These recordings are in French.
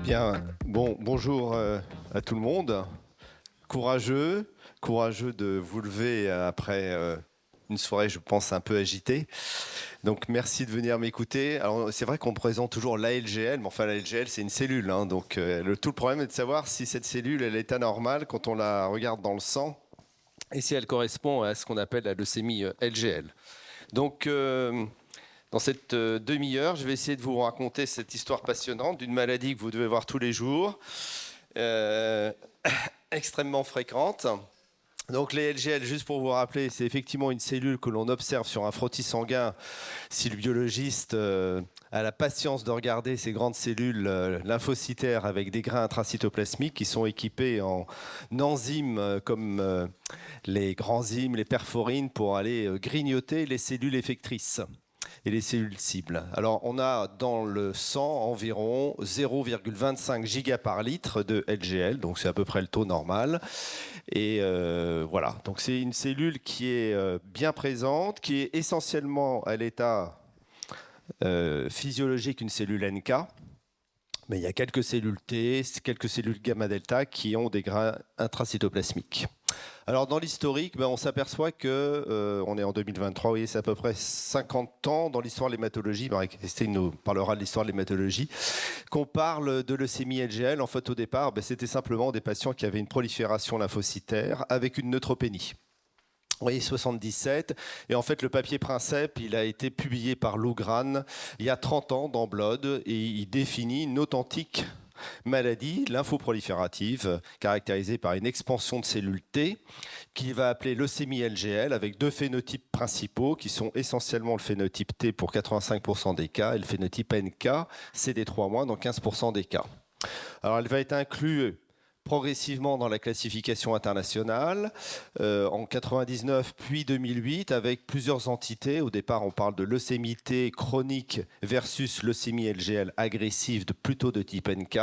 Bien, bonjour à tout le monde. Courageux de vous lever après une soirée, je pense, un peu agitée. Donc, merci de venir m'écouter. Alors, c'est vrai qu'on présente toujours l'ALGL, mais enfin, l'ALGL, c'est une cellule. Donc, tout le problème est de savoir si cette cellule, elle est anormale quand on la regarde dans le sang et si elle correspond à ce qu'on appelle la leucémie LGL. Donc, dans cette demi-heure, je vais essayer de vous raconter cette histoire passionnante d'une maladie que vous devez voir tous les jours, extrêmement fréquente. Donc les LGL, juste pour vous rappeler, c'est effectivement une cellule que l'on observe sur un frottis sanguin si le biologiste a la patience de regarder ces grandes cellules lymphocytaires avec des grains intracytoplasmiques qui sont équipés en enzymes comme les granzymes, les perforines pour aller grignoter les cellules effectrices et les cellules cibles. Alors, on a dans le sang environ 0,25 giga par litre de LGL, donc c'est à peu près le taux normal. Et voilà, donc c'est une cellule qui est bien présente, qui est essentiellement à l'état physiologique, une cellule NK. Mais il y a quelques cellules T, quelques cellules gamma-delta qui ont des grains intracytoplasmiques. Alors dans l'historique, on s'aperçoit que on est en 2023, vous voyez, c'est à peu près 50 ans dans l'histoire de l'hématologie. Christine nous parlera de l'histoire de l'hématologie. Qu'on parle de leucémie LGL, en fait au départ, c'était simplement des patients qui avaient une prolifération lymphocytaire avec une neutropénie. Vous voyez, 77. Et en fait, le papier Princeps, il a été publié par Lou Grane il y a 30 ans dans Blood et il définit une authentique maladie lymphoproliférative caractérisée par une expansion de cellules T qu'il va appeler leucémie LGL avec deux phénotypes principaux qui sont essentiellement le phénotype T pour 85% des cas et le phénotype NK, CD3-, dans 15% des cas. Alors, elle va être inclue progressivement dans la classification internationale en 99 puis 2008 avec plusieurs entités. Au départ, on parle de leucémie T chronique versus leucémie LGL agressive plutôt de type NK.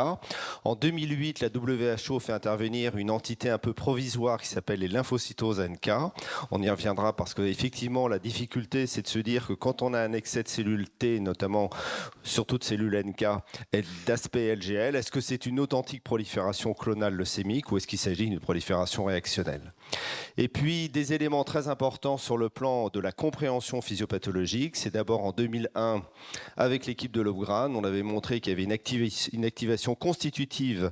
En 2008, la WHO fait intervenir une entité un peu provisoire qui s'appelle les lymphocytoses NK. On y reviendra parce qu'effectivement, la difficulté, c'est de se dire que quand on a un excès de cellules T, notamment surtout de cellules NK et d'aspect LGL, est-ce que c'est une authentique prolifération clonale leucémique ou est-ce qu'il s'agit d'une prolifération réactionnelle? Et puis, des éléments très importants sur le plan de la compréhension physiopathologique. C'est d'abord en 2001, avec l'équipe de Lou Grane, on avait montré qu'il y avait une activation constitutive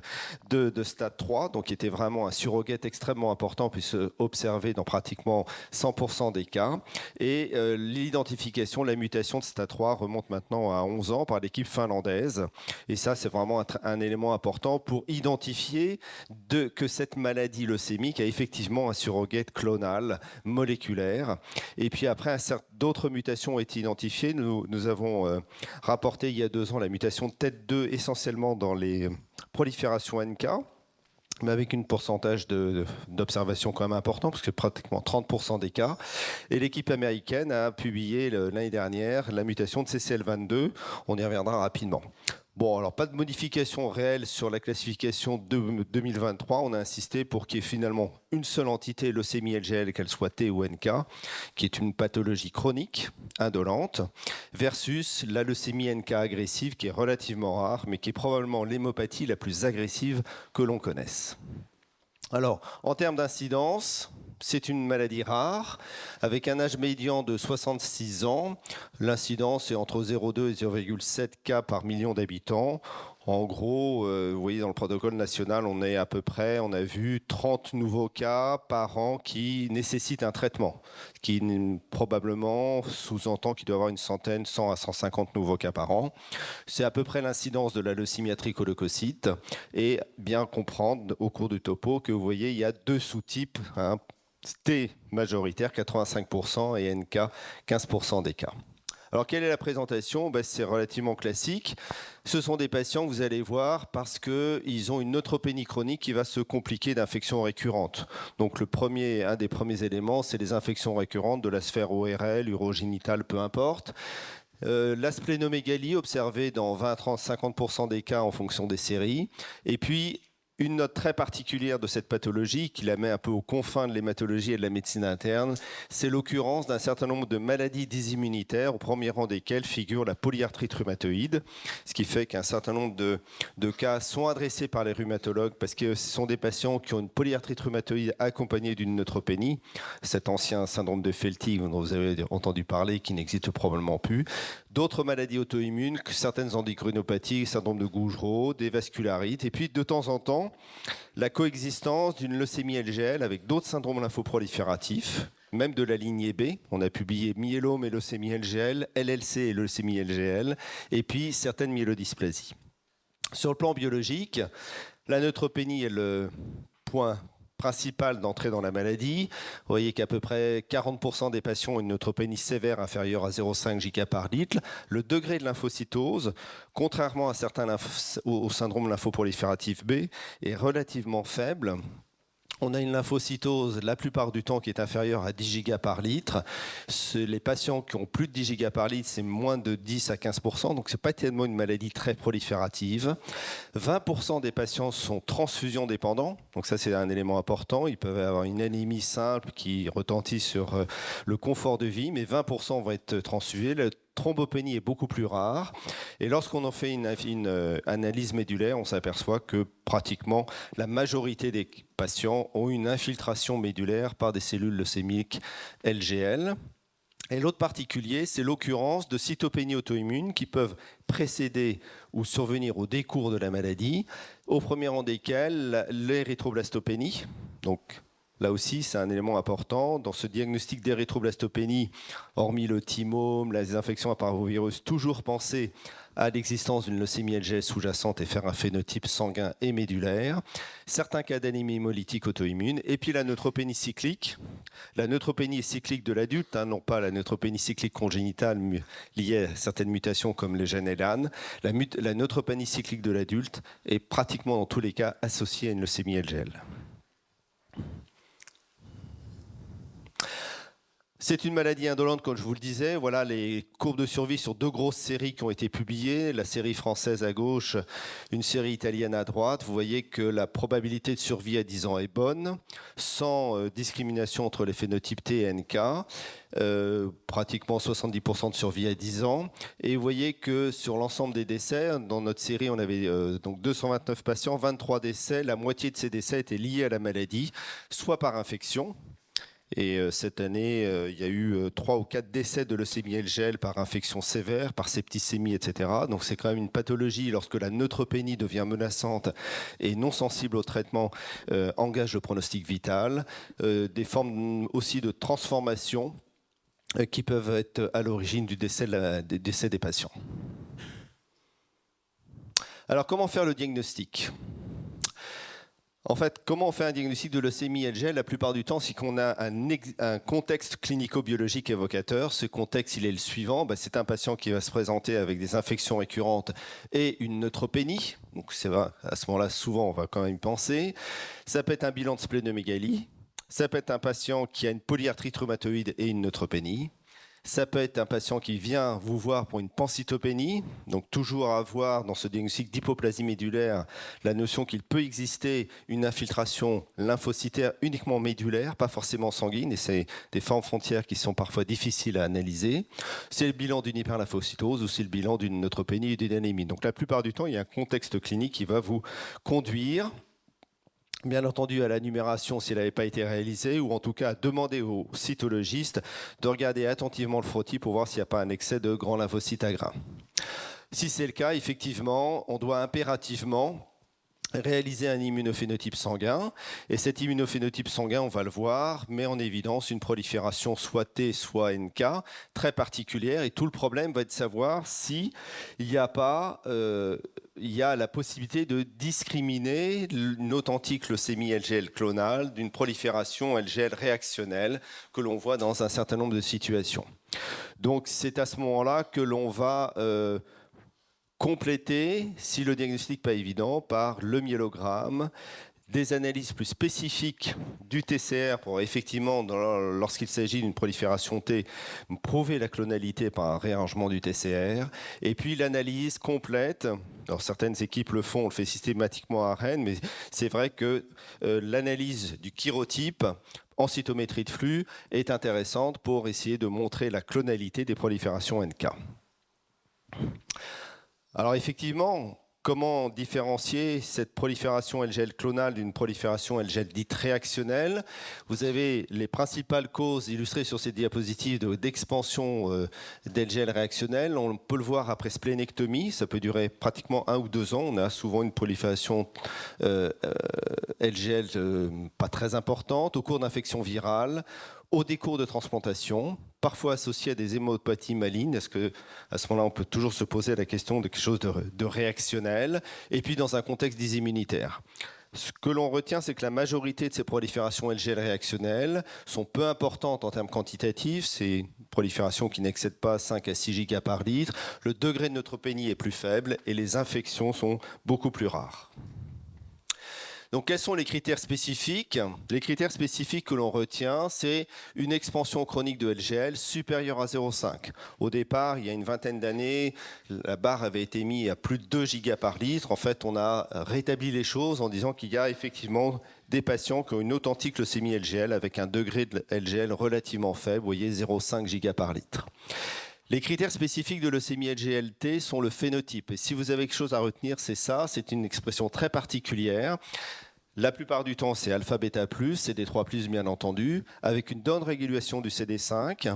de stade 3, donc qui était vraiment un surrogate extrêmement important, puisque observé dans pratiquement 100% des cas. Et l'identification, la mutation de stade 3 remonte maintenant à 11 ans par l'équipe finlandaise. Et ça, c'est vraiment un élément important pour identifier que cette maladie leucémique a effectivement un surrogate clonal, moléculaire. Et puis après, d'autres mutations ont été identifiées. Nous avons rapporté il y a 2 ans la mutation de TET2 essentiellement dans les proliférations NK, mais avec un pourcentage d'observation quand même important, parce que pratiquement 30% des cas. Et l'équipe américaine a publié l'année dernière la mutation de CCL22. On y reviendra rapidement. Bon, alors pas de modification réelle sur la classification de 2023. On a insisté pour qu'il y ait finalement une seule entité, leucémie LGL, qu'elle soit T ou NK, qui est une pathologie chronique, indolente, versus la leucémie NK agressive, qui est relativement rare, mais qui est probablement l'hémopathie la plus agressive que l'on connaisse. Alors, en termes d'incidence, c'est une maladie rare, avec un âge médian de 66 ans. L'incidence est entre 0,2 et 0,7 cas par million d'habitants. En gros, vous voyez, dans le protocole national, on est à peu près, on a vu 30 nouveaux cas par an qui nécessitent un traitement, qui probablement sous-entend qu'il doit y avoir une centaine, 100 à 150 nouveaux cas par an. C'est à peu près l'incidence de la leucémie tricoleucocyte. Et bien comprendre au cours du topo que vous voyez, il y a 2 sous-types, T majoritaire, 85%, et NK, 15% des cas. Alors, quelle est la présentation? C'est relativement classique. Ce sont des patients que vous allez voir parce qu'ils ont une neutropénie chronique qui va se compliquer d'infections récurrentes. Donc, un des premiers éléments, c'est les infections récurrentes de la sphère ORL, urogénitale, peu importe. La splénomégalie observée dans 20, 30, 50% des cas en fonction des séries. Et puis, Une note très particulière de cette pathologie, qui la met un peu aux confins de l'hématologie et de la médecine interne, c'est l'occurrence d'un certain nombre de maladies dysimmunitaires, au premier rang desquelles figure la polyarthrite rhumatoïde, ce qui fait qu'un certain nombre de cas sont adressés par les rhumatologues parce que ce sont des patients qui ont une polyarthrite rhumatoïde accompagnée d'une neutropénie, cet ancien syndrome de Feltig dont vous avez entendu parler, qui n'existe probablement plus. D'autres maladies auto-immunes, certaines endocrinopathies, syndrome de Gougerot, des vascularites, et puis de temps en temps, la coexistence d'une leucémie LGL avec d'autres syndromes lymphoprolifératifs, même de la lignée B. On a publié myélome et leucémie LGL, LLC et leucémie LGL, et puis certaines myélodysplasies. Sur le plan biologique, la neutropénie est le point principal d'entrée dans la maladie. Vous voyez qu'à peu près 40% des patients ont une neutropénie sévère inférieure à 0,5 giga par litre. Le degré de lymphocytose, contrairement à certains au syndrome lymphoprolifératif B, est relativement faible. On a une lymphocytose la plupart du temps qui est inférieure à 10 gigas par litre. Les patients qui ont plus de 10 gigas par litre, c'est moins de 10 à 15%, donc ce n'est pas tellement une maladie très proliférative. 20% des patients sont transfusion dépendants, donc ça c'est un élément important. Ils peuvent avoir une anémie simple qui retentit sur le confort de vie, mais 20% vont être transfusés. La thrombopénie est beaucoup plus rare. Et lorsqu'on en fait une analyse médulaire, on s'aperçoit que pratiquement la majorité des patients ont une infiltration médulaire par des cellules leucémiques LGL. Et l'autre particulier, c'est l'occurrence de cytopénies auto-immunes qui peuvent précéder ou survenir au décours de la maladie, au premier rang desquelles l'érythroblastopénie. Donc, là aussi, c'est un élément important. Dans ce diagnostic d'érythroblastopénie, hormis le thymome, les infections à parvovirus, toujours penser à l'existence d'une leucémie LGL sous-jacente et faire un phénotype sanguin et médulaire. Certains cas d'anémie hémolytique auto-immune. Et puis la neutropénie cyclique. La neutropénie cyclique de l'adulte, non pas la neutropénie cyclique congénitale liée à certaines mutations comme le gène ELAN. La neutropénie cyclique de l'adulte est pratiquement dans tous les cas associée à une leucémie LGL. C'est une maladie indolente, comme je vous le disais. Voilà les courbes de survie sur deux grosses séries qui ont été publiées. La série française à gauche, une série italienne à droite. Vous voyez que la probabilité de survie à 10 ans est bonne, sans discrimination entre les phénotypes T et NK. Pratiquement 70% de survie à 10 ans. Et vous voyez que sur l'ensemble des décès, dans notre série, on avait donc 229 patients, 23 décès. La moitié de ces décès étaient liés à la maladie, soit par infection. Et cette année, il y a eu 3 ou 4 décès de leucémie LGL par infection sévère, par septicémie, etc. Donc c'est quand même une pathologie lorsque la neutropénie devient menaçante et non sensible au traitement, engage le pronostic vital. Des formes aussi de transformation qui peuvent être à l'origine du décès des patients. Alors comment faire le diagnostic ? En fait, comment on fait un diagnostic de leucémie LGL ? La plupart du temps, c'est qu'on a un contexte clinico-biologique évocateur. Ce contexte, il est le suivant. C'est un patient qui va se présenter avec des infections récurrentes et une neutropénie. Donc, c'est vrai, à ce moment-là, souvent, on va quand même y penser. Ça peut être un bilan de splénomégalie. Ça peut être un patient qui a une polyarthrite rhumatoïde et une neutropénie. Ça peut être un patient qui vient vous voir pour une pancytopénie, donc toujours avoir dans ce diagnostic d'hypoplasie médulaire la notion qu'il peut exister une infiltration lymphocytaire uniquement médulaire, pas forcément sanguine, et c'est des formes frontières qui sont parfois difficiles à analyser. C'est le bilan d'une hyperlymphocytose ou c'est le bilan d'une neutropénie et d'une anémie. Donc la plupart du temps, il y a un contexte clinique qui va vous conduire, bien entendu, à la numération s'il n'avait pas été réalisé, ou en tout cas à demander au cytologiste de regarder attentivement le frottis pour voir s'il n'y a pas un excès de grands lymphocytes à grains. Si c'est le cas, effectivement, on doit impérativement réaliser un immunophénotype sanguin. Et cet immunophénotype sanguin, on va le voir, met en évidence une prolifération soit T, soit NK, très particulière. Et tout le problème va être de savoir s'il n'y a pas... il y a la possibilité de discriminer une authentique leucémie LGL clonale d'une prolifération LGL réactionnelle que l'on voit dans un certain nombre de situations. Donc c'est à ce moment-là que l'on va compléter, si le diagnostic n'est pas évident, par le myélogramme, des analyses plus spécifiques du TCR pour effectivement, lorsqu'il s'agit d'une prolifération T, prouver la clonalité par un réarrangement du TCR. Et puis l'analyse complète. Alors certaines équipes le font, on le fait systématiquement à Rennes, mais c'est vrai que l'analyse du chirotype en cytométrie de flux est intéressante pour essayer de montrer la clonalité des proliférations NK. Alors effectivement, comment différencier cette prolifération LGL clonale d'une prolifération LGL dite réactionnelle? Vous avez les principales causes illustrées sur ces diapositives d'expansion d'LGL réactionnelle. On peut le voir après splénectomie, ça peut durer pratiquement 1 ou 2 ans. On a souvent une prolifération LGL pas très importante au cours d'infections virales, au décours de transplantation, parfois associé à des hémopathies malignes. Est-ce qu'à ce moment-là, on peut toujours se poser la question de quelque chose de réactionnel, et puis dans un contexte dysimmunitaire. Ce que l'on retient, c'est que la majorité de ces proliférations LGL réactionnelles sont peu importantes en termes quantitatifs. C'est une prolifération qui n'excède pas 5 à 6 gigas par litre. Le degré de neutropénie est plus faible et les infections sont beaucoup plus rares. Donc, quels sont les critères spécifiques? Les critères spécifiques que l'on retient, c'est une expansion chronique de LGL supérieure à 0,5. Au départ, il y a une vingtaine d'années, la barre avait été mise à plus de 2 gigas par litre. En fait, on a rétabli les choses en disant qu'il y a effectivement des patients qui ont une authentique leucémie LGL avec un degré de LGL relativement faible, vous voyez 0,5 gigas par litre. Les critères spécifiques de leucémie LGLT sont le phénotype. Et si vous avez quelque chose à retenir, c'est ça. C'est une expression très particulière. La plupart du temps, c'est alpha-bêta+, CD3+, bien entendu, avec une down régulation du CD5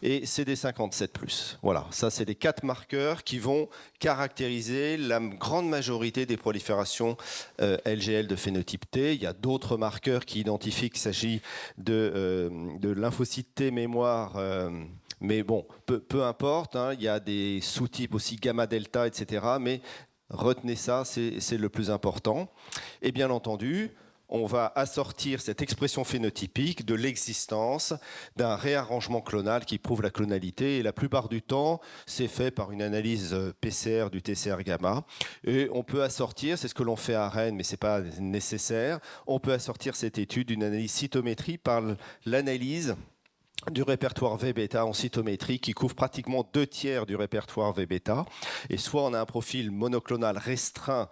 et CD57+. Voilà, ça, c'est les 4 marqueurs qui vont caractériser la grande majorité des proliférations LGL de phénotype T. Il y a d'autres marqueurs qui identifient qu'il s'agit de lymphocytes T mémoire. Mais bon, peu importe, hein, il y a des sous-types aussi gamma-delta, etc. Mais retenez ça, c'est le plus important. Et bien entendu, on va assortir cette expression phénotypique de l'existence d'un réarrangement clonal qui prouve la clonalité. Et la plupart du temps, c'est fait par une analyse PCR du TCR gamma. Et on peut assortir, c'est ce que l'on fait à Rennes, mais ce n'est pas nécessaire, on peut assortir cette étude d'une analyse cytométrie par l'analyse du répertoire V-bêta en cytométrie qui couvre pratiquement 2/3 du répertoire V-bêta. Et soit on a un profil monoclonal restreint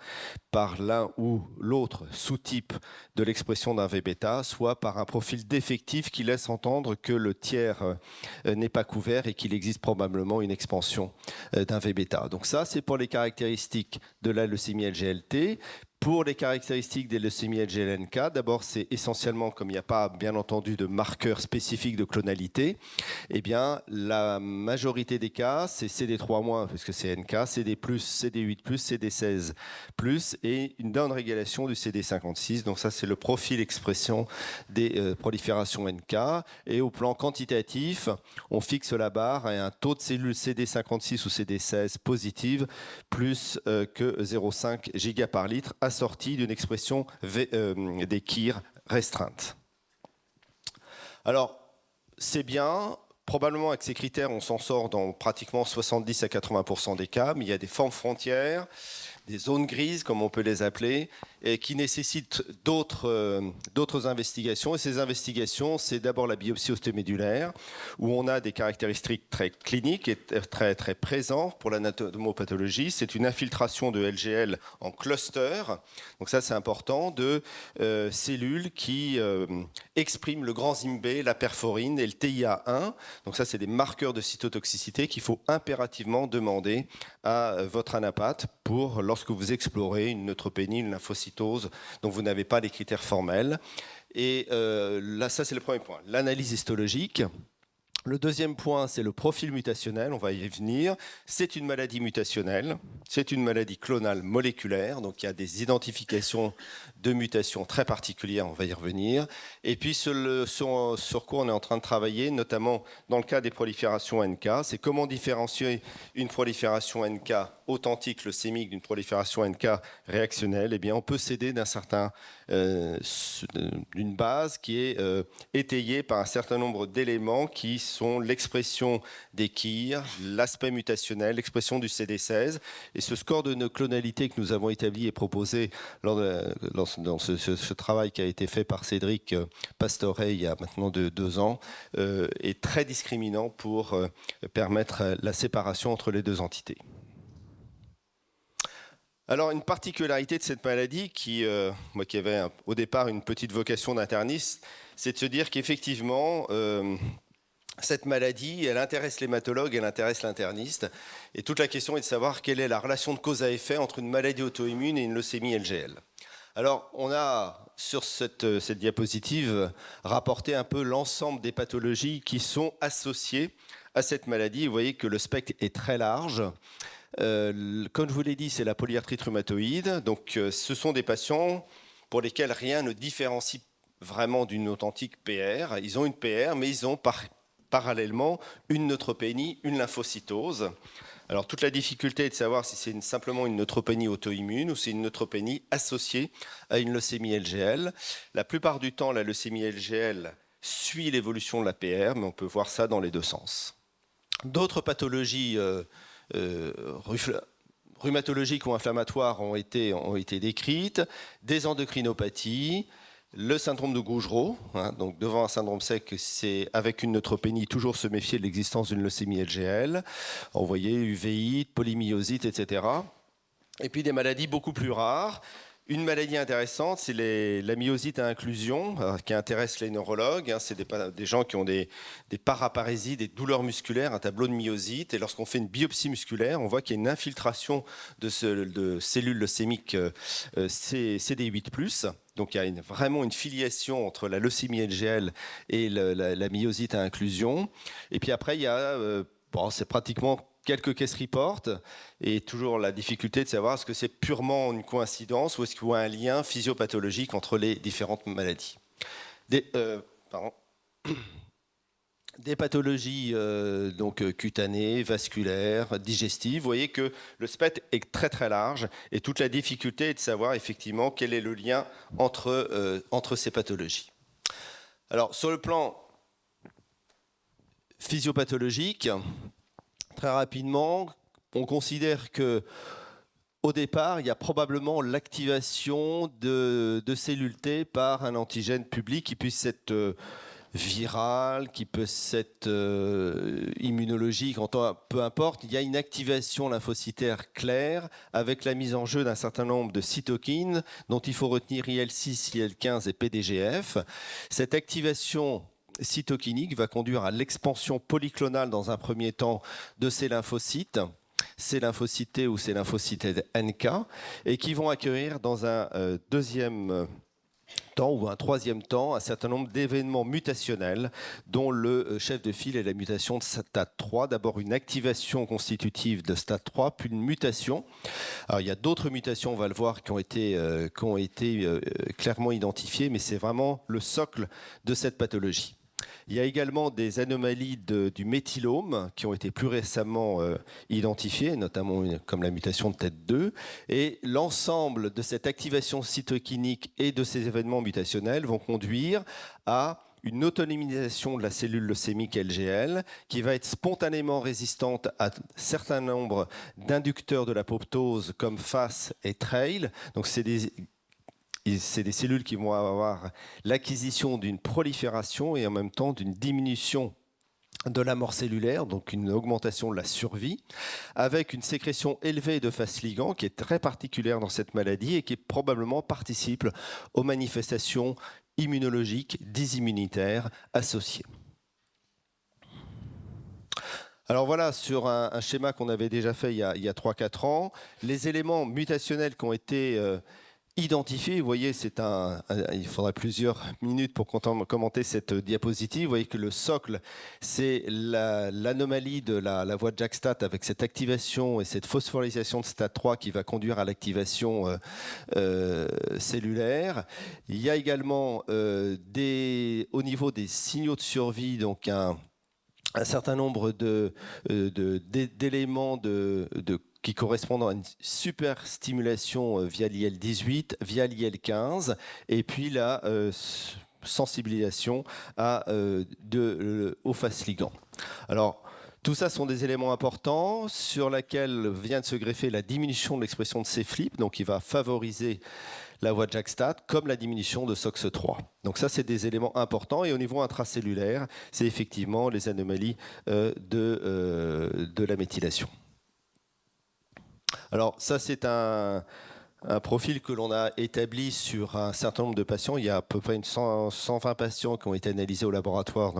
par l'un ou l'autre sous-type de l'expression d'un V-bêta, soit par un profil défectif qui laisse entendre que le tiers n'est pas couvert et qu'il existe probablement une expansion d'un V-bêta. Donc ça, c'est pour les caractéristiques de la leucémie LGLT. Pour les caractéristiques des leucémies LGL-NK, d'abord, c'est essentiellement, comme il n'y a pas, bien entendu, de marqueurs spécifiques de clonalité, eh bien, la majorité des cas, c'est CD3-, puisque c'est NK, CD+, CD8+, CD16+, et une down-régulation du CD56. Donc ça, c'est le profil expression des proliférations NK. Et au plan quantitatif, on fixe la barre à un taux de cellules CD56 ou CD16 positives plus que 0,5 giga par litre, assortie d'une expression des KIR restreinte. Alors, c'est bien. Probablement, avec ces critères, on s'en sort dans pratiquement 70 à 80% des cas, mais il y a des formes frontières, des zones grises, comme on peut les appeler, et qui nécessitent d'autres investigations. Et ces investigations, c'est d'abord la biopsie ostéomédulaire, où on a des caractéristiques très cliniques et très, très présentes pour l'anatomopathologie. C'est une infiltration de LGL en cluster. Donc ça, c'est important, de cellules qui expriment le grand ZIMB, la perforine et le TIA1. Donc ça, c'est des marqueurs de cytotoxicité qu'il faut impérativement demander à votre anapathe pour lorsque vous explorez une neutropénie, une lymphocytose dont vous n'avez pas les critères formels. Et là, ça, c'est le premier point. L'analyse histologique. Le deuxième point, c'est le profil mutationnel, on va y venir. C'est une maladie mutationnelle, c'est une maladie clonale moléculaire, donc il y a des identifications de mutations très particulières, on va y revenir. Et puis sur quoi on est en train de travailler, notamment dans le cas des proliférations NK, c'est comment différencier une prolifération NK authentique leucémique d'une prolifération NK réactionnelle, eh bien, on peut s'aider d'une base qui est étayée par un certain nombre d'éléments qui sont l'expression des KIR, l'aspect mutationnel, l'expression du CD16. Et ce score de clonalité que nous avons établi et proposé dans ce travail qui a été fait par Cédric Pastoret il y a maintenant 2 ans est très discriminant pour permettre la séparation entre les deux entités. Alors, une particularité de cette maladie, moi qui avais au départ une petite vocation d'interniste, c'est de se dire qu'effectivement, cette maladie, elle intéresse l'hématologue, elle intéresse l'interniste. Et toute la question est de savoir quelle est la relation de cause à effet entre une maladie auto-immune et une leucémie LGL. Alors, on a sur cette diapositive rapporté un peu l'ensemble des pathologies qui sont associées à cette maladie. Vous voyez que le spectre est très large. Comme je vous l'ai dit, c'est la polyarthrite rhumatoïde. Donc, ce sont des patients pour lesquels rien ne différencie vraiment d'une authentique PR. Ils ont une PR, mais ils ont parallèlement une neutropénie, une lymphocytose. Alors, toute la difficulté est de savoir si c'est simplement une neutropénie auto-immune ou si c'est une neutropénie associée à une leucémie LGL. La plupart du temps, la leucémie LGL suit l'évolution de la PR, mais on peut voir ça dans les deux sens. D'autres pathologies rhumatologiques ou inflammatoires ont été décrites, des endocrinopathies, le syndrome de Gougerot, donc devant un syndrome sec, c'est avec une neutropénie, toujours se méfier de l'existence d'une leucémie LGL. Vous voyez, uvéite, polymyosite, etc. Et puis des maladies beaucoup plus rares. Une maladie intéressante, c'est la myosite à inclusion, qui intéresse les neurologues. C'est des gens qui ont des paraparésies, des douleurs musculaires, un tableau de myosite. Et lorsqu'on fait une biopsie musculaire, on voit qu'il y a une infiltration de cellules leucémiques CD8+. Donc il y a vraiment une filiation entre la leucémie LGL et la myosite à inclusion. Et puis après, il y a, c'est pratiquement quelques case reports, et toujours la difficulté de savoir est-ce que c'est purement une coïncidence ou est-ce qu'il y a un lien physiopathologique entre les différentes maladies. Des pathologies cutanées, vasculaires, digestives. Vous voyez que le spectre est très très large et toute la difficulté est de savoir effectivement quel est le lien entre ces pathologies. Alors sur le plan physiopathologique, très rapidement, on considère que au départ, il y a probablement l'activation de cellules T par un antigène public qui puisse être viral, qui peut être immunologique, peu importe. Il y a une activation lymphocytaire claire avec la mise en jeu d'un certain nombre de cytokines dont il faut retenir IL-6, IL-15 et PDGF. Cette activation cytokinique va conduire à l'expansion polyclonale dans un premier temps de ces lymphocytes T ou ces lymphocytes NK, et qui vont accueillir dans un deuxième temps ou un troisième temps un certain nombre d'événements mutationnels dont le chef de file est la mutation de stade 3. D'abord une activation constitutive de stade 3, puis une mutation. Alors, il y a d'autres mutations, on va le voir, qui ont été clairement identifiées, mais c'est vraiment le socle de cette pathologie. Il y a également des anomalies du méthylome qui ont été plus récemment identifiées, notamment comme la mutation de TET2. Et l'ensemble de cette activation cytokinique et de ces événements mutationnels vont conduire à une autonomisation de la cellule leucémique LGL qui va être spontanément résistante à un certain nombre d'inducteurs de l'apoptose comme FAS et TRAIL. Donc c'est des cellules qui vont avoir l'acquisition d'une prolifération et en même temps d'une diminution de la mort cellulaire, donc une augmentation de la survie, avec une sécrétion élevée de FAS ligand qui est très particulière dans cette maladie et qui probablement participe aux manifestations immunologiques, dysimmunitaires associées. Alors voilà, sur un schéma qu'on avait déjà fait il y a 3-4 ans, les éléments mutationnels qui ont été identifié, vous voyez, il faudra plusieurs minutes pour commenter cette diapositive. Vous voyez que le socle, c'est l'anomalie de la voie de JAK-STAT avec cette activation et cette phosphorylisation de STAT 3 qui va conduire à l'activation cellulaire. Il y a également au niveau des signaux de survie, donc un certain nombre d'éléments qui correspondent à une super stimulation via l'IL-18, via l'IL-15, et puis la sensibilisation au face ligand. Alors, tout ça sont des éléments importants sur lesquels vient de se greffer la diminution de l'expression de C-flip, donc qui va favoriser la voie de JAK-STAT, comme la diminution de SOX3. Donc ça, c'est des éléments importants. Et au niveau intracellulaire, c'est effectivement les anomalies de la méthylation. Alors ça, c'est un profil que l'on a établi sur un certain nombre de patients. Il y a à peu près 120 patients qui ont été analysés au laboratoire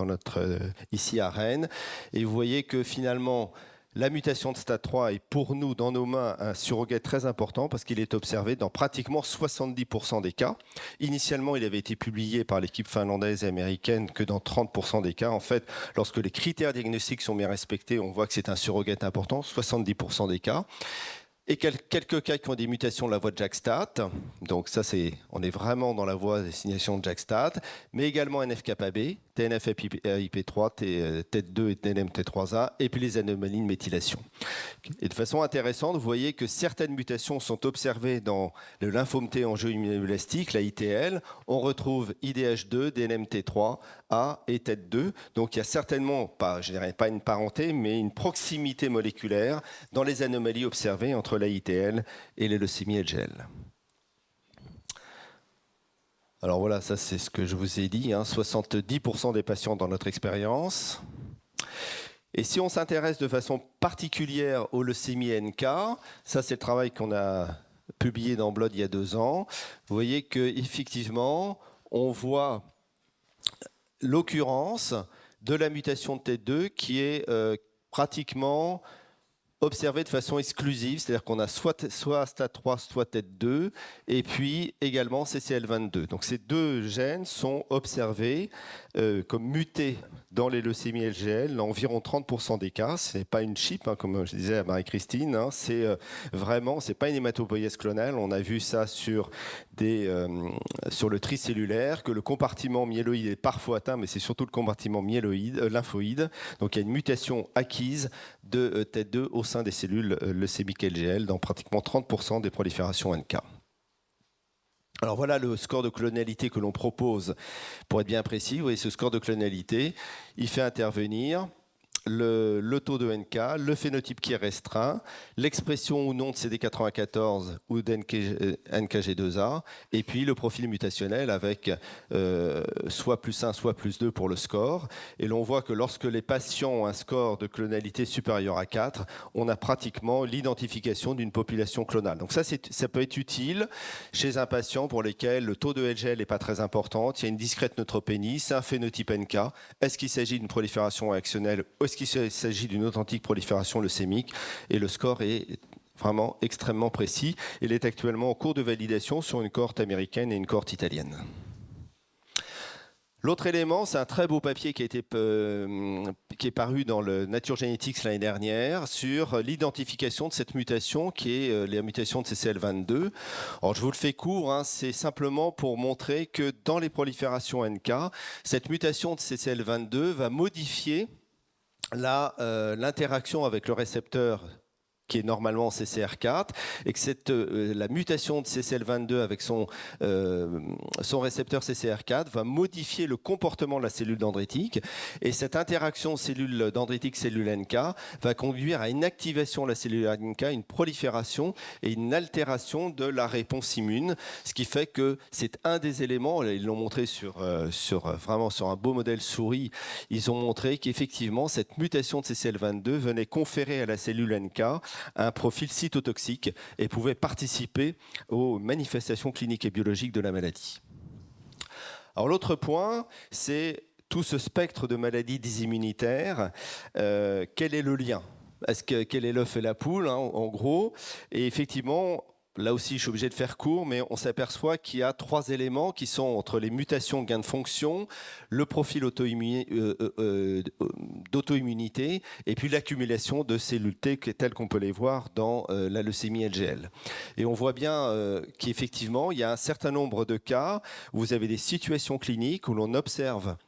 ici à Rennes. Et vous voyez que finalement, la mutation de STAT3 est pour nous, dans nos mains, un surrogate très important parce qu'il est observé dans pratiquement 70% des cas. Initialement, il avait été publié par l'équipe finlandaise et américaine que dans 30% des cas. En fait, lorsque les critères diagnostiques sont bien respectés, on voit que c'est un surrogate important, 70% des cas. Et quelques cas qui ont des mutations de la voie de JAK-STAT. Donc ça, on est vraiment dans la voie des signations de JAK-STAT, mais également NF-kappa-B, TNF-IP3, TET2 et TNMT3A, et puis les anomalies de méthylation. Et de façon intéressante, vous voyez que certaines mutations sont observées dans le lymphome T angio-immunoblastique, la ITL. On retrouve IDH2, DNMT3A et TET2. Donc il y a certainement, je dirais pas une parenté, mais une proximité moléculaire dans les anomalies observées entre la ITL et les leucémies LGL. Alors voilà, ça c'est ce que je vous ai dit, 70% des patients dans notre expérience. Et si on s'intéresse de façon particulière aux leucémies NK, ça c'est le travail qu'on a publié dans Blood il y a 2 ans, vous voyez qu'effectivement, on voit l'occurrence de la mutation de TET2 qui est pratiquement observé de façon exclusive, c'est-à-dire qu'on a soit STAT3, soit TET2, et puis également CCL22. Donc ces 2 gènes sont observés comme mutés dans les leucémies LGL dans environ 30% des cas. Ce n'est pas une chip, comme je disais à Marie-Christine, c'est vraiment, c'est pas une hématopoïèse clonale. On a vu ça sur le tricellulaire, que le compartiment myéloïde est parfois atteint, mais c'est surtout le compartiment lymphoïde. Donc il y a une mutation acquise de TET2 au sein des cellules leucémiques LGL dans pratiquement 30% des proliférations NK. Alors voilà le score de clonalité que l'on propose pour être bien précis. Vous voyez ce score de clonalité, il fait intervenir le taux de NK, le phénotype qui est restreint, l'expression ou non de CD94 ou d'NKG2A, et puis le profil mutationnel avec soit +1, soit +2 pour le score. Et l'on voit que lorsque les patients ont un score de clonalité supérieur à 4, on a pratiquement l'identification d'une population clonale. Donc ça peut être utile chez un patient pour lequel le taux de LGL n'est pas très important, il y a une discrète neutropénie, c'est un phénotype NK. Est-ce qu'il s'agit d'une prolifération réactionnelle ou est-ce qu'il s'agit d'une authentique prolifération leucémique? Et le score est vraiment extrêmement précis. Il est actuellement en cours de validation sur une cohorte américaine et une cohorte italienne. L'autre élément, c'est un très beau papier qui est paru dans le Nature Genetics l'année dernière sur l'identification de cette mutation qui est la mutation de CCL22. Alors, je vous le fais court, c'est simplement pour montrer que dans les proliférations NK, cette mutation de CCL22 va modifier l'interaction avec le récepteur qui est normalement CCR4, et que la mutation de CCL22 avec son récepteur CCR4 va modifier le comportement de la cellule dendritique, et cette interaction cellule dendritique-cellule NK va conduire à une activation de la cellule NK, une prolifération et une altération de la réponse immune, ce qui fait que c'est un des éléments, ils l'ont montré vraiment sur un beau modèle souris, ils ont montré qu'effectivement cette mutation de CCL22 venait conférer à la cellule NK un profil cytotoxique et pouvait participer aux manifestations cliniques et biologiques de la maladie. Alors l'autre point, c'est tout ce spectre de maladies dysimmunitaires. Quel est le lien? Quel est l'œuf et la poule, en gros? Et effectivement, là aussi, je suis obligé de faire court, mais on s'aperçoit qu'il y a 3 éléments qui sont entre les mutations gain de fonction, le profil d'auto-immunité et puis l'accumulation de cellules T telles qu'on peut les voir dans la leucémie LGL. Et on voit bien qu'effectivement, il y a un certain nombre de cas où vous avez des situations cliniques où l'on observe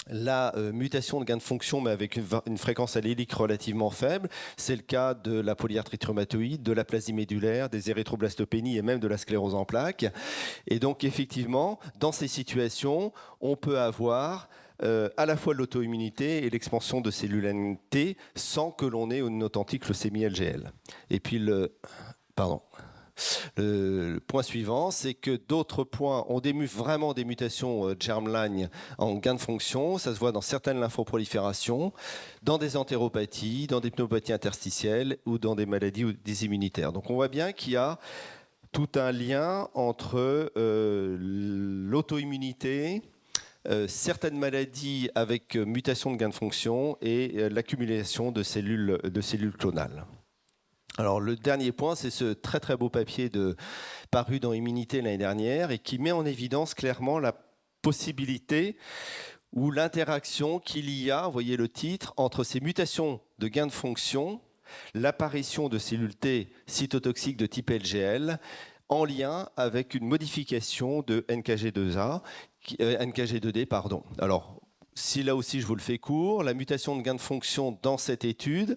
la mutation de gain de fonction, mais avec une fréquence allélique relativement faible. C'est le cas de la polyarthrite rhumatoïde, de l'aplasie médulaire, des érythroblastopénies et même de la sclérose en plaques. Et donc, effectivement, dans ces situations, on peut avoir à la fois l'auto-immunité et l'expansion de cellules NT sans que l'on ait une authentique leucémie LGL. Et puis, le point suivant, c'est que d'autres points ont vraiment des mutations germline en gain de fonction. Ça se voit dans certaines lymphoproliférations, dans des entéropathies, dans des pneumopathies interstitielles ou dans des maladies ou des immunitaires. Donc on voit bien qu'il y a tout un lien entre l'auto-immunité, certaines maladies avec mutation de gain de fonction et l'accumulation de cellules clonales. Alors le dernier point, c'est ce très très beau papier paru dans Immunité l'année dernière et qui met en évidence clairement la possibilité ou l'interaction qu'il y a, vous voyez le titre, entre ces mutations de gain de fonction, l'apparition de cellules T cytotoxiques de type LGL, en lien avec une modification de NKG2D. Alors, si là aussi je vous le fais court, la mutation de gain de fonction dans cette étude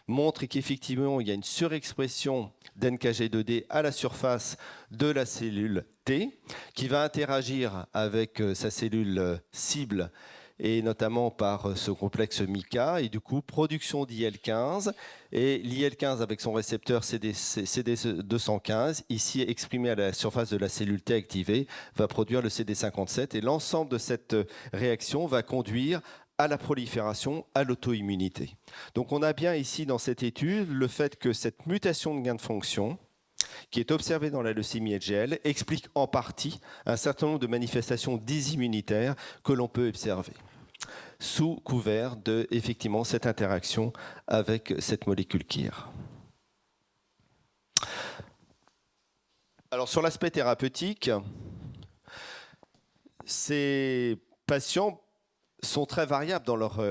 montre qu'effectivement, il y a une surexpression d'NKG2D à la surface de la cellule T qui va interagir avec sa cellule cible et notamment par ce complexe MICA et du coup, production d'IL-15 et l'IL-15 avec son récepteur CD215, ici exprimé à la surface de la cellule T activée, va produire le CD57 et l'ensemble de cette réaction va conduire à la prolifération, à l'auto-immunité. Donc on a bien ici dans cette étude le fait que cette mutation de gain de fonction qui est observée dans la leucémie LGL explique en partie un certain nombre de manifestations dysimmunitaires que l'on peut observer sous couvert de effectivement cette interaction avec cette molécule KIR. Alors sur l'aspect thérapeutique, ces patients sont très variables dans leur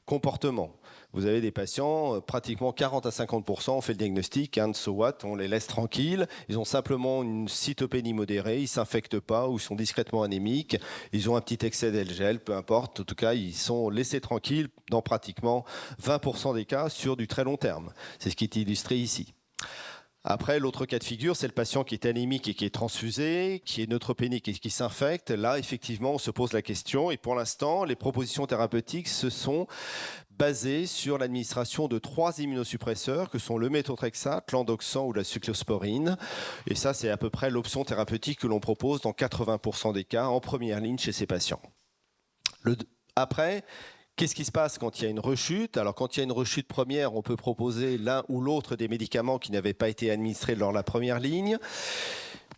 comportement. Vous avez des patients, pratiquement 40 à 50%, on fait le diagnostic, so what, on les laisse tranquilles, ils ont simplement une cytopénie modérée, ils ne s'infectent pas ou ils sont discrètement anémiques, ils ont un petit excès d'LGL, peu importe, en tout cas ils sont laissés tranquilles dans pratiquement 20% des cas sur du très long terme. C'est ce qui est illustré ici. Après, l'autre cas de figure, c'est le patient qui est anémique et qui est transfusé, qui est neutropénique et qui s'infecte. Là, effectivement, on se pose la question. Et pour l'instant, les propositions thérapeutiques se sont basées sur l'administration de 3 immunosuppresseurs, que sont le méthotrexate, l'endoxan ou la cyclosporine. Et ça, c'est à peu près l'option thérapeutique que l'on propose dans 80% des cas en première ligne chez ces patients. Après, qu'est-ce qui se passe quand il y a une rechute? Alors, quand il y a une rechute première, on peut proposer l'un ou l'autre des médicaments qui n'avaient pas été administrés lors de la première ligne.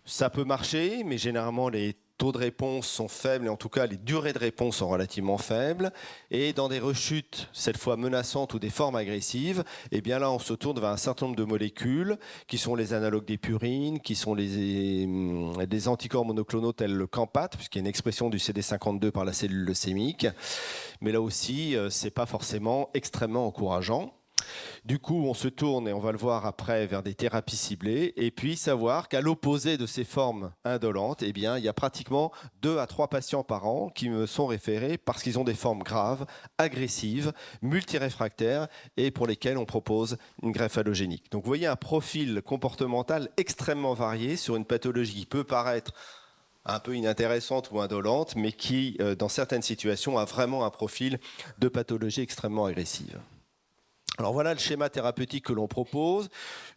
Ça peut marcher, mais généralement, les taux de réponse sont faibles, et en tout cas, les durées de réponse sont relativement faibles. Et dans des rechutes, cette fois menaçantes ou des formes agressives, eh bien là, on se tourne vers un certain nombre de molécules qui sont les analogues des purines, qui sont des anticorps monoclonaux tels le Campat, puisqu'il y a une expression du CD52 par la cellule leucémique. Mais là aussi, ce n'est pas forcément extrêmement encourageant. Du coup, on se tourne, et on va le voir après, vers des thérapies ciblées, et puis savoir qu'à l'opposé de ces formes indolentes, eh bien, il y a pratiquement 2 à 3 patients par an qui me sont référés parce qu'ils ont des formes graves, agressives, multiréfractaires, et pour lesquelles on propose une greffe allogénique. Donc vous voyez un profil comportemental extrêmement varié sur une pathologie qui peut paraître un peu inintéressante ou indolente, mais qui, dans certaines situations, a vraiment un profil de pathologie extrêmement agressive. Alors voilà le schéma thérapeutique que l'on propose.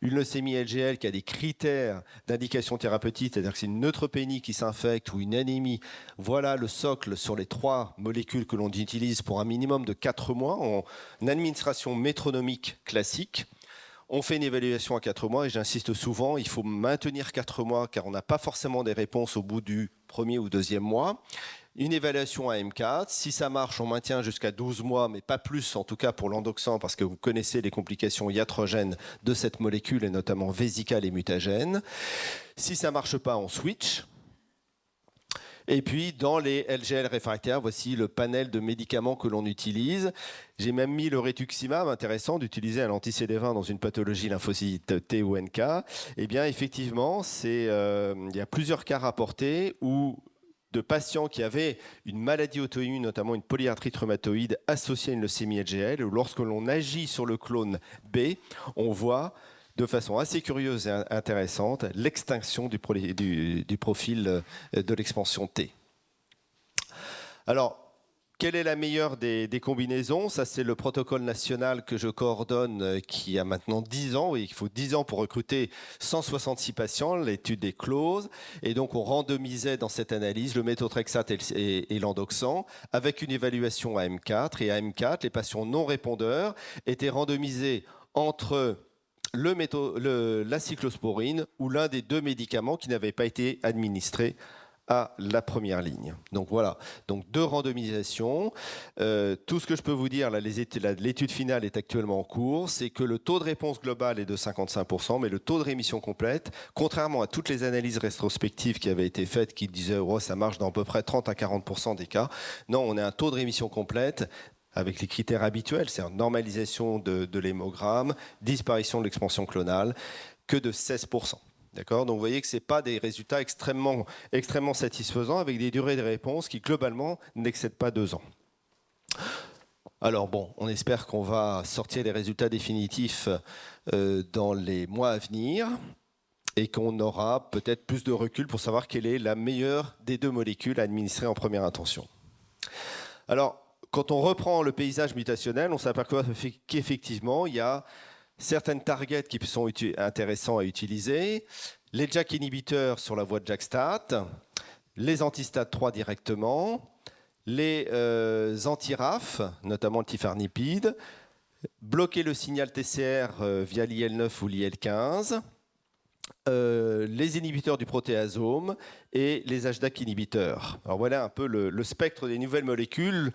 Une leucémie LGL qui a des critères d'indication thérapeutique, c'est-à-dire que c'est une neutropénie qui s'infecte ou une anémie. Voilà le socle sur les 3 molécules que l'on utilise pour un minimum de 4 mois en administration métronomique classique. On fait une évaluation à 4 mois et j'insiste souvent, il faut maintenir 4 mois car on n'a pas forcément des réponses au bout du premier ou deuxième mois. Une évaluation à M4, si ça marche, on maintient jusqu'à 12 mois, mais pas plus en tout cas pour l'endoxan, parce que vous connaissez les complications iatrogènes de cette molécule, et notamment vésicales et mutagènes. Si ça ne marche pas, on switch. Et puis, dans les LGL réfractaires, voici le panel de médicaments que l'on utilise. J'ai même mis le rituximab, intéressant d'utiliser un anti-CD20 dans une pathologie lymphocyte T ou NK. Eh bien, effectivement, il y a plusieurs cas rapportés où de patients qui avaient une maladie auto-immune, notamment une polyarthrite rhumatoïde associée à une leucémie LGL, où lorsque l'on agit sur le clone B, on voit de façon assez curieuse et intéressante l'extinction du profil de l'expansion T. Alors, quelle est la meilleure des combinaisons? Ça, c'est le protocole national que je coordonne qui a maintenant 10 ans. Oui, il faut 10 ans pour recruter 166 patients. L'étude est close. Et donc, on randomisait dans cette analyse le méthotrexate et l'endoxan avec une évaluation à M4. Et à M4, les patients non répondeurs étaient randomisés entre la cyclosporine ou l'un des deux médicaments qui n'avaient pas été administrés à la première ligne. Donc voilà, donc 2 randomisations. Tout ce que je peux vous dire, l'étude finale est actuellement en cours, c'est que le taux de réponse global est de 55%, mais le taux de rémission complète, contrairement à toutes les analyses rétrospectives qui avaient été faites, qui disaient oh, ça marche dans à peu près 30 à 40% des cas, non, on a un taux de rémission complète avec les critères habituels, c'est une normalisation de l'hémogramme, disparition de l'expansion clonale, que de 16%. D'accord ? Donc vous voyez que ce n'est pas des résultats extrêmement satisfaisants avec des durées de réponse qui globalement n'excèdent pas 2 ans. Alors bon, on espère qu'on va sortir les résultats définitifs dans les mois à venir et qu'on aura peut-être plus de recul pour savoir quelle est la meilleure des 2 molécules à administrer en première intention. Alors, quand on reprend le paysage mutationnel, on s'aperçoit qu'effectivement, il y a certaines targets qui sont intéressants à utiliser, les JAK inhibiteurs sur la voie de JAK-STAT, les anti-STAT3 directement, les anti-RAF, notamment le tifarnipide, bloquer le signal TCR via l'IL9 ou l'IL15, les inhibiteurs du protéasome et les HDAC inhibiteurs. Alors voilà un peu le spectre des nouvelles molécules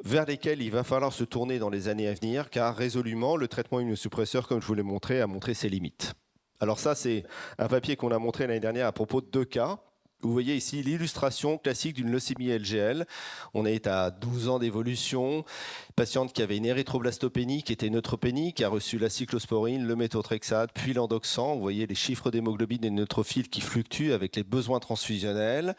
vers lesquels il va falloir se tourner dans les années à venir, car résolument, le traitement immunosuppresseur, comme je vous l'ai montré, a montré ses limites. Alors ça, c'est un papier qu'on a montré l'année dernière à propos de 2 cas. Vous voyez ici l'illustration classique d'une leucémie LGL. On est à 12 ans d'évolution. Patiente qui avait une érythroblastopénie, qui était neutropénique, qui a reçu la cyclosporine, le méthotrexate, puis l'endoxan. Vous voyez les chiffres d'hémoglobine et de neutrophiles qui fluctuent avec les besoins transfusionnels.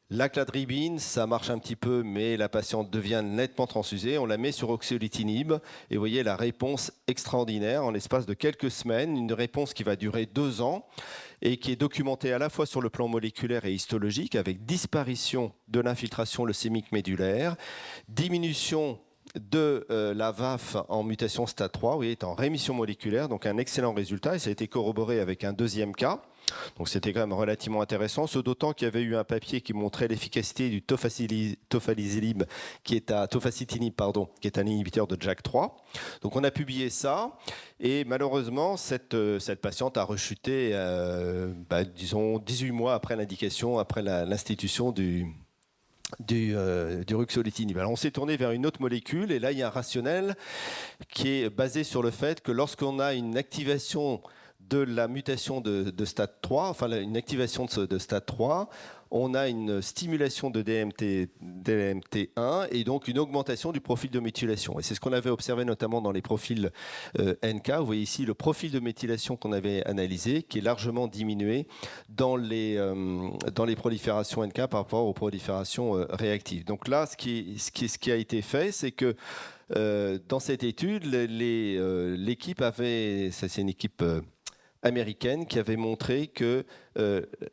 La cladribine, ça marche un petit peu, mais la patiente devient nettement transfusée. On la met sur oxyolitinib et vous voyez la réponse extraordinaire en l'espace de quelques semaines, une réponse qui va durer 2 ans et qui est documentée à la fois sur le plan moléculaire et histologique avec disparition de l'infiltration leucémique médulaire, diminution de la VAF en mutation STAT3, vous voyez, est en rémission moléculaire, donc un excellent résultat et ça a été corroboré avec un 2e cas. Donc c'était quand même relativement intéressant, ce d'autant qu'il y avait eu un papier qui montrait l'efficacité du tofacitinib, qui est un inhibiteur de JAK3. Donc on a publié ça, et malheureusement cette patiente a rechuté, disons 18 mois après l'indication, après l'institution du ruxolitinib. Alors on s'est tourné vers une autre molécule, et là il y a un rationnel qui est basé sur le fait que lorsqu'on a une activation de la mutation de STAT3, enfin une activation de STAT3, on a une stimulation de DMT1 et donc une augmentation du profil de méthylation. Et c'est ce qu'on avait observé notamment dans les profils NK. Vous voyez ici le profil de méthylation qu'on avait analysé, qui est largement diminué dans les proliférations NK par rapport aux proliférations réactives. Donc là, ce qui a été fait, c'est que dans cette étude, l'équipe avait, ça c'est une équipe américaine qui avait montré que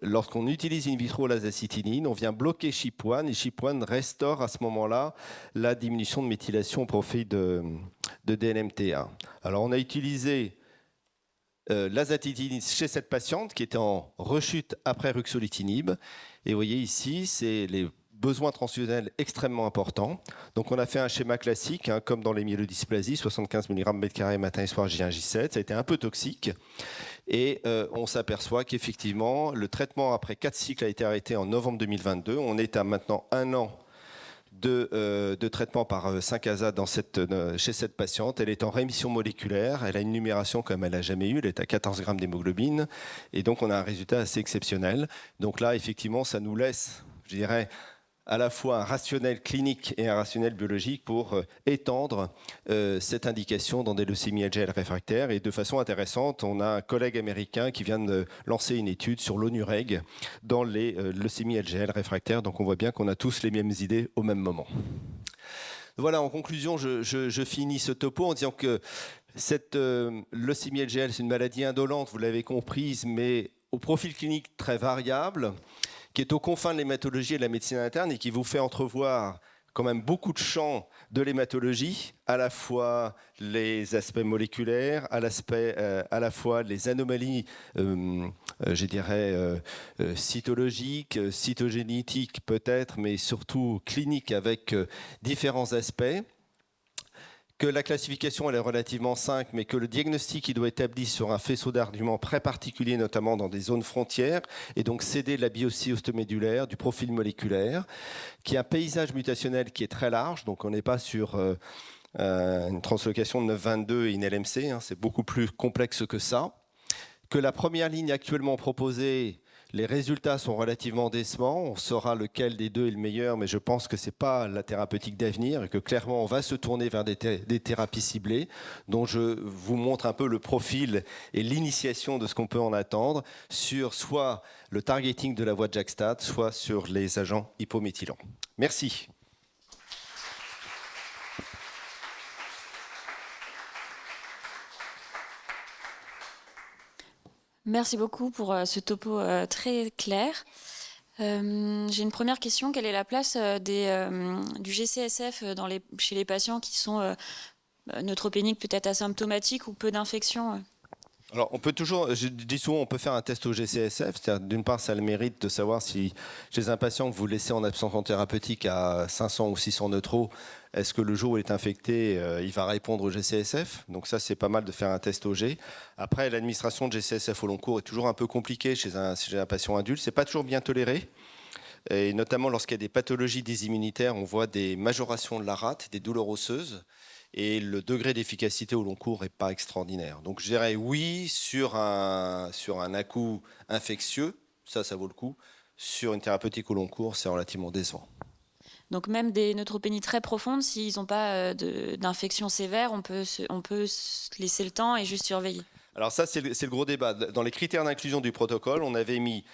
lorsqu'on utilise in vitro l'azacitinine, on vient bloquer SHIP1 et SHIP1 restaure à ce moment-là la diminution de méthylation au profit de DNMT1. Alors on a utilisé l'azacitinine chez cette patiente qui était en rechute après ruxolitinib, et vous voyez ici, c'est les besoins transfusionnels extrêmement importants. Donc on a fait un schéma classique, comme dans les myélodysplasies, 75 mg/m² matin et soir J1, J7. Ça a été un peu toxique. Et on s'aperçoit qu'effectivement, le traitement après 4 cycles a été arrêté en novembre 2022. On est à maintenant 1 an de traitement par 5-ASA chez cette patiente. Elle est en rémission moléculaire. Elle a une numération comme elle n'a jamais eu. Elle est à 14 grammes d'hémoglobine. Et donc on a un résultat assez exceptionnel. Donc là, effectivement, ça nous laisse, je dirais, à la fois un rationnel clinique et un rationnel biologique pour étendre cette indication dans des leucémies LGL réfractaires. Et de façon intéressante, on a un collègue américain qui vient de lancer une étude sur l'ONUREG dans les leucémies LGL réfractaires. Donc on voit bien qu'on a tous les mêmes idées au même moment. Voilà, en conclusion, je finis ce topo en disant que cette leucémie LGL, c'est une maladie indolente, vous l'avez comprise, mais au profil clinique très variable, qui est aux confins de l'hématologie et de la médecine interne et qui vous fait entrevoir quand même beaucoup de champs de l'hématologie, à la fois les aspects moléculaires, à la fois les anomalies, je dirais, cytologiques, cytogénétiques peut-être, mais surtout cliniques avec différents aspects. Que la classification elle est relativement simple, mais que le diagnostic il doit être établi sur un faisceau d'arguments très particulier, notamment dans des zones frontières, et donc céder de la biopsie ostomédulaire, du profil moléculaire, qui a un paysage mutationnel qui est très large, donc on n'est pas sur une translocation de 922 et une LMC, hein, c'est beaucoup plus complexe que ça. Que la première ligne actuellement proposée, les résultats sont relativement décevants. On saura lequel des deux est le meilleur, mais je pense que ce n'est pas la thérapeutique d'avenir et que clairement, on va se tourner vers des thérapies ciblées, dont je vous montre un peu le profil et l'initiation de ce qu'on peut en attendre sur soit le targeting de la voie de JAK-STAT, soit sur les agents hypométhylants. Merci. Merci beaucoup pour ce topo très clair. J'ai une première question. Quelle est la place du GCSF chez les patients qui sont neutropéniques, peut-être asymptomatiques ou peu d'infections? Alors, on peut toujours, je dis souvent, on peut faire un test au GCSF. D'une part, ça a le mérite de savoir si chez un patient que vous laissez en abstention thérapeutique à 500 ou 600 neutraux, est-ce que le jour où il est infecté, il va répondre au GCSF? Donc ça, c'est pas mal de faire un test au G. Après, l'administration de GCSF au long cours est toujours un peu compliquée chez un patient adulte. C'est pas toujours bien toléré. Et notamment lorsqu'il y a des pathologies désimmunitaires, on voit des majorations de la rate, des douleurs osseuses. Et le degré d'efficacité au long cours n'est pas extraordinaire. Donc je dirais oui sur un à-coup infectieux, ça vaut le coup. Sur une thérapeutique au long cours, c'est relativement décevant. Donc même des neutropénies très profondes, s'ils n'ont pas d'infection sévère, on peut laisser le temps et juste surveiller. Alors ça, c'est le gros débat. Dans les critères d'inclusion du protocole, on avait mis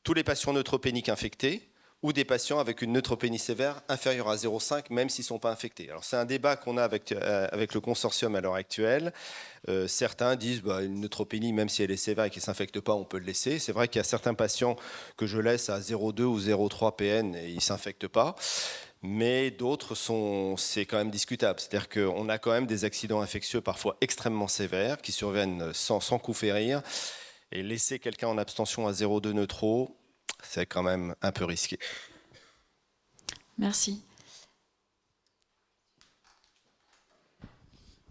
tous les patients neutropéniques infectés, ou des patients avec une neutropénie sévère inférieure à 0,5, même s'ils ne sont pas infectés. Alors c'est un débat qu'on a avec le consortium à l'heure actuelle. Certains disent une neutropénie, même si elle est sévère et qu'elle ne s'infecte pas, on peut le laisser. C'est vrai qu'il y a certains patients que je laisse à 0,2 ou 0,3 PN et ils ne s'infectent pas. Mais d'autres, c'est quand même discutable. C'est-à-dire qu'on a quand même des accidents infectieux parfois extrêmement sévères qui surviennent sans coup férir. Et laisser quelqu'un en abstention à 0,2 neutraux, c'est quand même un peu risqué. Merci.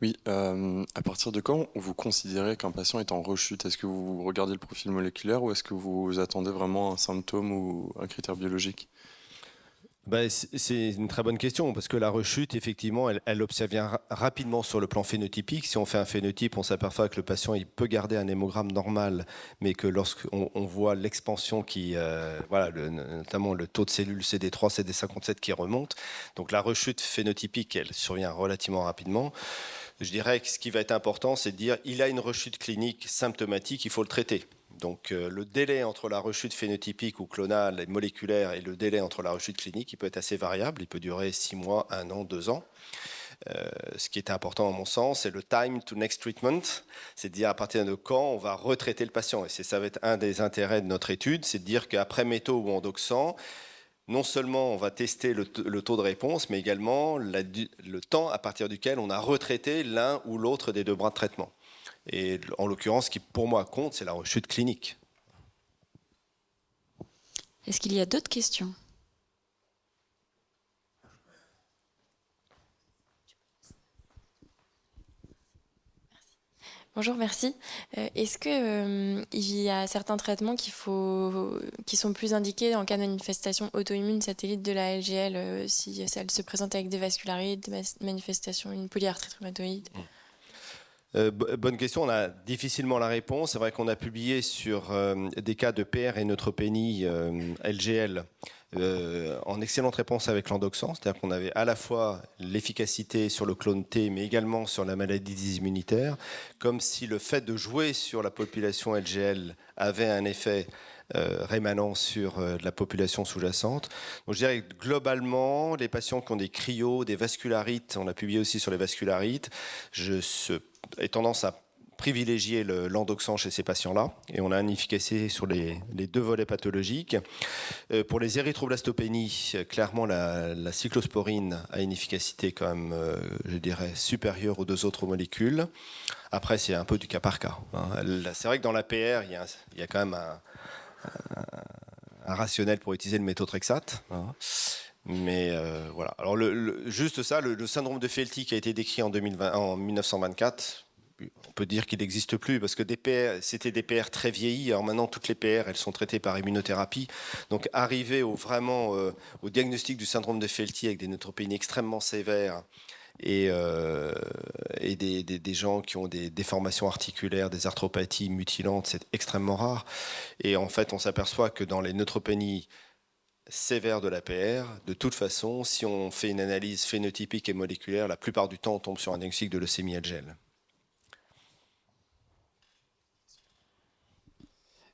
Oui, à partir de quand vous considérez qu'un patient est en rechute? Est-ce que vous regardez le profil moléculaire ou est-ce que vous attendez vraiment un symptôme ou un critère biologique? C'est une très bonne question parce que la rechute, effectivement, elle observe rapidement sur le plan phénotypique. Si on fait un phénotype, on s'aperçoit que le patient il peut garder un hémogramme normal, mais que lorsqu'on voit l'expansion notamment le taux de cellules CD3, CD57 qui remonte, donc la rechute phénotypique, elle survient relativement rapidement. Je dirais que ce qui va être important, c'est de dire il a une rechute clinique symptomatique, il faut le traiter. Donc le délai entre la rechute phénotypique ou clonale et moléculaire et le délai entre la rechute clinique, il peut être assez variable, il peut durer 6 mois, 1 an, 2 ans. Ce qui est important à mon sens, c'est le time to next treatment, c'est de dire à partir de quand on va retraiter le patient. Et ça va être un des intérêts de notre étude, c'est de dire qu'après métho ou endoxan, non seulement on va tester le taux de réponse, mais également le temps à partir duquel on a retraité l'un ou l'autre des deux bras de traitement. Et en l'occurrence, ce qui pour moi compte, c'est la rechute clinique. Est-ce qu'il y a d'autres questions? Bonjour, merci. Est-ce qu'il y a certains traitements qui sont plus indiqués en cas de manifestation auto-immune satellite de la LGL, si elle se présente avec des vascularites, des manifestations, une polyarthrite rhumatoïde? Bonne question, on a difficilement la réponse. C'est vrai qu'on a publié sur des cas de PR et neutropénie LGL en excellente réponse avec l'endoxan, c'est-à-dire qu'on avait à la fois l'efficacité sur le clone T, mais également sur la maladie immunitaire, comme si le fait de jouer sur la population LGL avait un effet rémanent sur la population sous-jacente. Donc je dirais que globalement, les patients qui ont des cryos, des vascularites, on a publié aussi sur les vascularites, ai tendance à privilégier l'endoxan chez ces patients-là, et on a une efficacité sur les deux volets pathologiques. Pour les érythroblastopénies, clairement la cyclosporine a une efficacité quand même, je dirais, supérieure aux deux autres molécules. Après, c'est un peu du cas par cas. C'est vrai que dans la PR, il y a quand même un rationnel pour utiliser le méthotrexate. Mais voilà. Alors juste ça, le syndrome de Felty qui a été décrit en 1924, on peut dire qu'il n'existe plus parce que c'était des PR très vieillis. Alors maintenant, toutes les PR, elles sont traitées par immunothérapie. Donc arriver au diagnostic du syndrome de Felty avec des neutropénies extrêmement sévères et des gens qui ont des déformations articulaires, des arthropathies mutilantes, c'est extrêmement rare. Et en fait, on s'aperçoit que dans les neutropénies sévères de la PR, de toute façon, si on fait une analyse phénotypique et moléculaire, la plupart du temps, on tombe sur un diagnostic de leucémie LGL.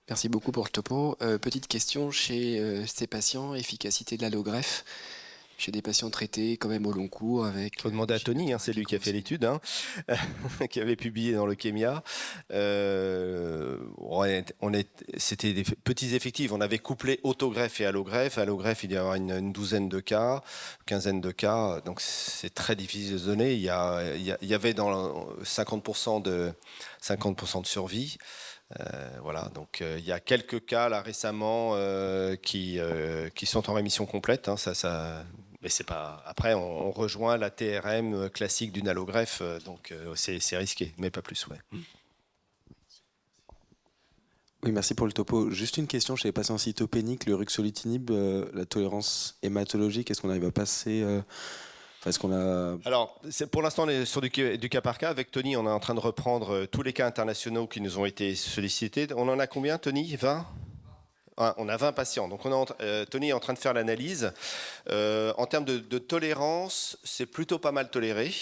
Merci beaucoup pour le topo. Petite question, chez ces patients, efficacité de l'allogreffe, chez des patients traités quand même au long cours avec... Il faut demander à Tony, c'est lui qui a fait l'étude, qui avait publié dans Leukémia. C'était des petits effectifs. On avait couplé autogreffe et allogreffe. Allogreffe, il y avait une douzaine de cas, quinzaine de cas. Donc c'est très difficile de donner. Il y avait dans 50% de survie. Voilà, donc il y a quelques cas là récemment qui sont en rémission complète. Mais c'est pas. Après, on rejoint la TRM classique d'une allogreffe, donc c'est risqué, mais pas plus, ouais. Oui, merci pour le topo. Juste une question chez les patients cytopéniques, le ruxolitinib, la tolérance hématologique, est-ce qu'on arrive à passer est-ce qu'on a... Alors, pour l'instant, on est sur du cas par cas. Avec Tony, on est en train de reprendre tous les cas internationaux qui nous ont été sollicités. On en a combien, Tony? 20? On a 20 patients. Donc, Tony est en train de faire l'analyse. En termes de tolérance, c'est plutôt pas mal toléré.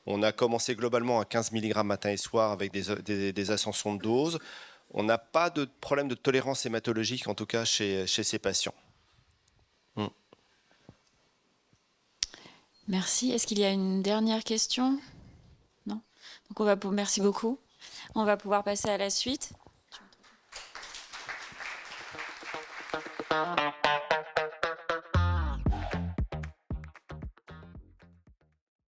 On a commencé globalement à 15 mg matin et soir avec des ascensions de dose. On n'a pas de problème de tolérance hématologique, en tout cas chez ces patients. Merci. Est-ce qu'il y a une dernière question? Non. Donc merci beaucoup. On va pouvoir passer à la suite.